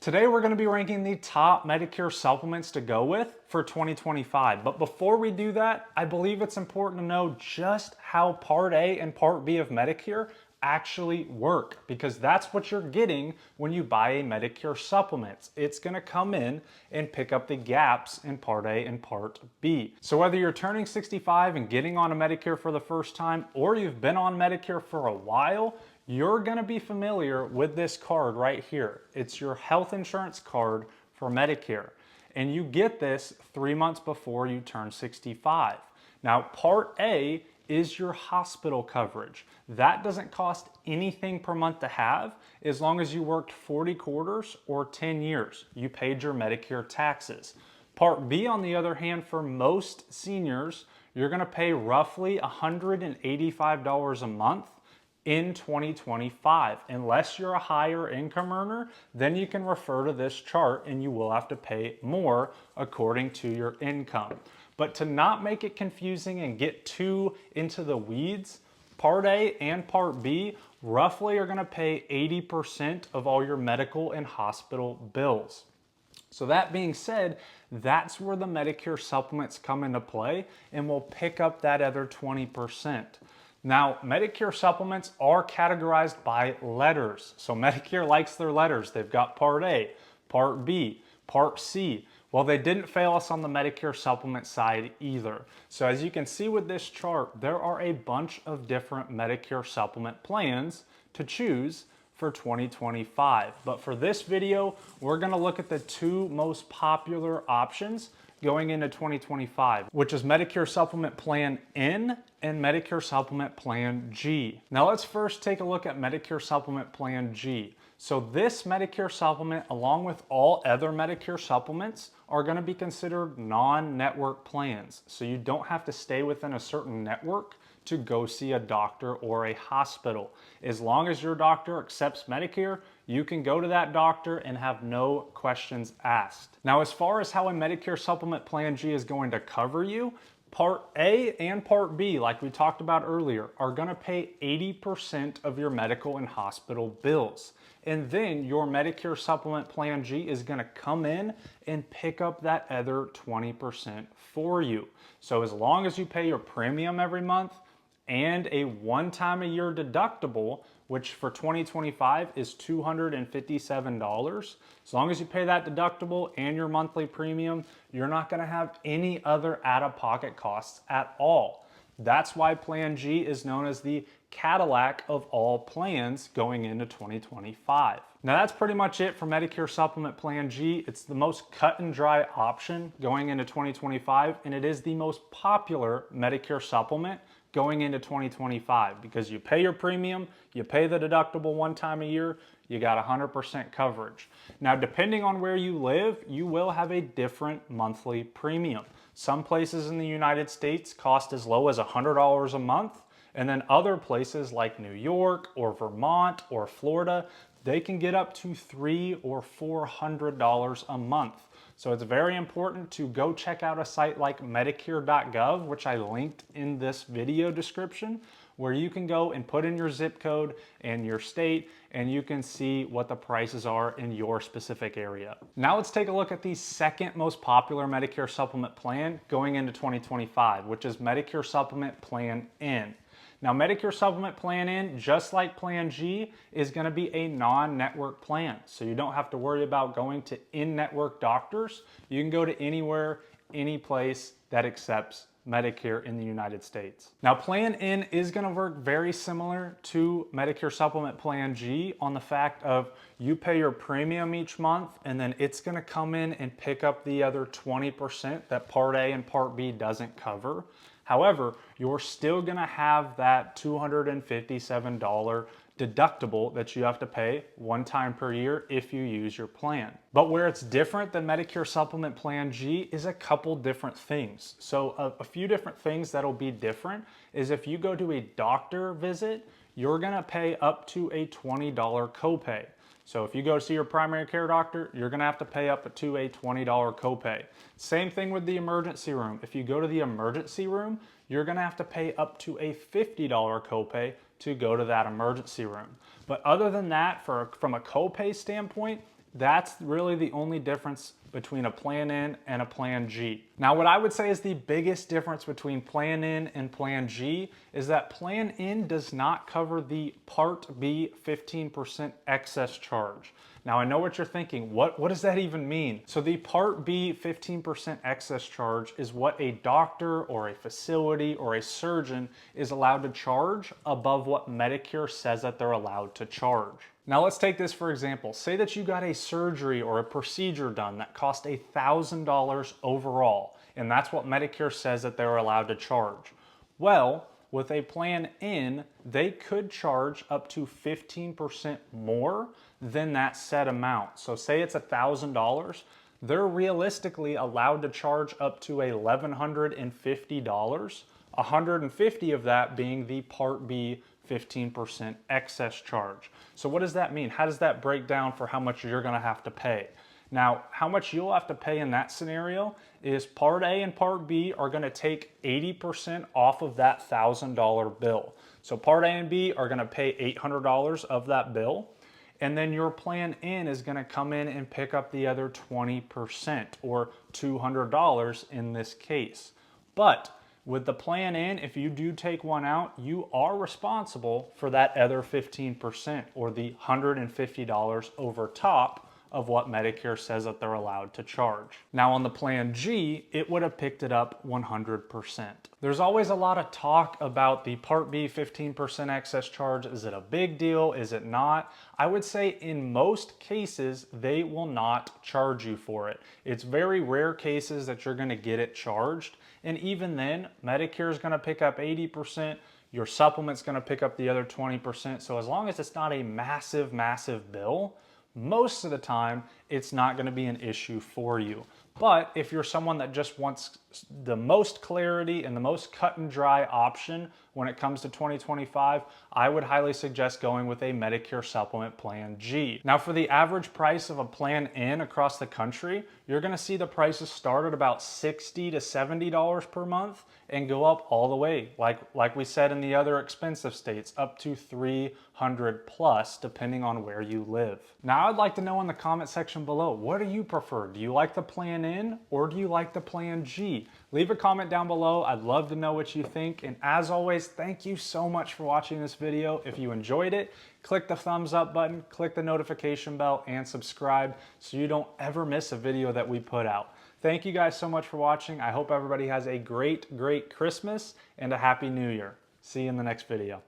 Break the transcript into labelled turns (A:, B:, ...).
A: Today we're going to be ranking the top Medicare supplements to go with for 2025. But before we do that, I believe it's important to know just how Part A and Part B of Medicare actually work, because that's what you're getting when you buy a Medicare supplement. It's going to come in and pick up the gaps in Part A and Part B. So whether you're turning 65 and getting on a Medicare for the first time, or you've been on Medicare for a while, you're going to be familiar with this card right here. It's your health insurance card for Medicare. And you get this 3 months before you turn 65. Now, Part A is your hospital coverage. That doesn't cost anything per month to have as long as you worked 40 quarters or 10 years. You paid your Medicare taxes. Part B, on the other hand, for most seniors, you're going to pay roughly $185 a month in 2025. Unless you're a higher income earner, then you can refer to this chart and you will have to pay more according to your income. But to not make it confusing and get too into the weeds, Part A and Part B roughly are going to pay 80% of all your medical and hospital bills. So that being said, that's where the Medicare supplements come into play and will pick up that other 20%. Now, Medicare supplements are categorized by letters. So Medicare likes their letters. They've got Part A, Part B, Part C. Well, they didn't fail us on the Medicare supplement side either. So as you can see with this chart, there are a bunch of different Medicare supplement plans to choose for 2025. But for this video, we're going to look at the two most popular options going into 2025, which is Medicare Supplement Plan N and Medicare Supplement Plan G. Now let's first take a look at Medicare Supplement Plan G. So this Medicare supplement, along with all other Medicare supplements, are going to be considered non-network plans. So you don't have to stay within a certain network to go see a doctor or a hospital. As long as your doctor accepts Medicare, you can go to that doctor and have no questions asked. Now, as far as how a Medicare Supplement Plan G is going to cover you, Part A and Part B, like we talked about earlier, are going to pay 80% of your medical and hospital bills. And then your Medicare Supplement Plan G is going to come in and pick up that other 20% for you. So as long as you pay your premium every month and a one-time-a-year deductible, which for 2025 is $257. As long as you pay that deductible and your monthly premium, you're not going to have any other out-of-pocket costs at all. That's why Plan G is known as the Cadillac of all plans going into 2025. Now that's pretty much it for Medicare Supplement Plan G. It's the most cut and dry option going into 2025, and it is the most popular Medicare supplement going into 2025 because you pay your premium, you pay the deductible one time a year, you got 100% coverage. Now, depending on where you live, you will have a different monthly premium. Some places in the United States cost as low as $100 a month, and then other places like New York or Vermont or Florida, they can get up to $300 or $400 a month. So it's very important to go check out a site like Medicare.gov, which I linked in this video description, where you can go and put in your zip code and your state, and you can see what the prices are in your specific area. Now let's take a look at the second most popular Medicare supplement plan going into 2025, which is Medicare Supplement Plan N. Now, Medicare Supplement Plan N, just like Plan G, is going to be a non-network plan. So you don't have to worry about going to in-network doctors. You can go to anywhere, any place that accepts Medicare in the United States. Now, Plan N is going to work very similar to Medicare Supplement Plan G on the fact of you pay your premium each month, and then it's going to come in and pick up the other 20% that Part A and Part B doesn't cover. However, you're still going to have that $257 deductible that you have to pay one time per year if you use your plan. But where it's different than Medicare Supplement Plan G is a couple different things. So a few different things that'll be different is if you go to a doctor visit, you're going to pay up to a $20 copay. So if you go see your primary care doctor, you're going to have to pay up to a $20 copay. Same thing with the emergency room. If you go to the emergency room, you're going to have to pay up to a $50 copay to go to that emergency room. But other than that, from a copay standpoint, That's really the only difference between a Plan N and a Plan G. Now, what I would say is the biggest difference between Plan N and Plan G is that Plan N does not cover the Part B 15% excess charge. Now, I know what you're thinking. What does that even mean? So the Part B 15% excess charge is what a doctor or a facility or a surgeon is allowed to charge above what Medicare says that they're allowed to charge. Now let's take this for example. Say that you got a surgery or a procedure done that cost $1,000 overall, and that's what Medicare says that they're allowed to charge. Well, with a Plan N, they could charge up to 15% more than that set amount. So say it's $1,000, they're realistically allowed to charge up to $1,150, 150 of that being the Part B 15% excess charge. So what does that mean? How does that break down for how much you're gonna have to pay? Now, how much you'll have to pay in that scenario is Part A and Part B are gonna take 80% off of that $1,000 bill. So Part A and B are gonna pay $800 of that bill, and then your Plan N is gonna come in and pick up the other 20%, or $200 in this case. But with the Plan N, if you do take one out, you are responsible for that other 15%, or the $150 over top of what Medicare says that they're allowed to charge. Now on the Plan G, it would have picked it up 100%. There's always a lot of talk about the Part B 15% excess charge. Is it a big deal? Is it not? I would say in most cases, they will not charge you for it. It's very rare cases that you're gonna get it charged. And even then, Medicare is gonna pick up 80%, your supplement's gonna pick up the other 20%. So as long as it's not a massive, massive bill, most of the time, it's not gonna be an issue for you. But if you're someone that just wants the most clarity and the most cut and dry option when it comes to 2025, I would highly suggest going with a Medicare Supplement Plan G. Now for the average price of a Plan N across the country, you're gonna see the prices start at about $60 to $70 per month and go up all the way, like we said in the other expensive states, up to $300 plus, depending on where you live. Now I'd like to know in the comment section below, what do you prefer? Do you like the Plan N or do you like the Plan G? Leave a comment down below. I'd love to know what you think. And as always, thank you so much for watching this video. If you enjoyed it, click the thumbs up button, click the notification bell, and subscribe so you don't ever miss a video that we put out. Thank you guys so much for watching. I hope everybody has a great, great Christmas and a Happy New Year. See you in the next video.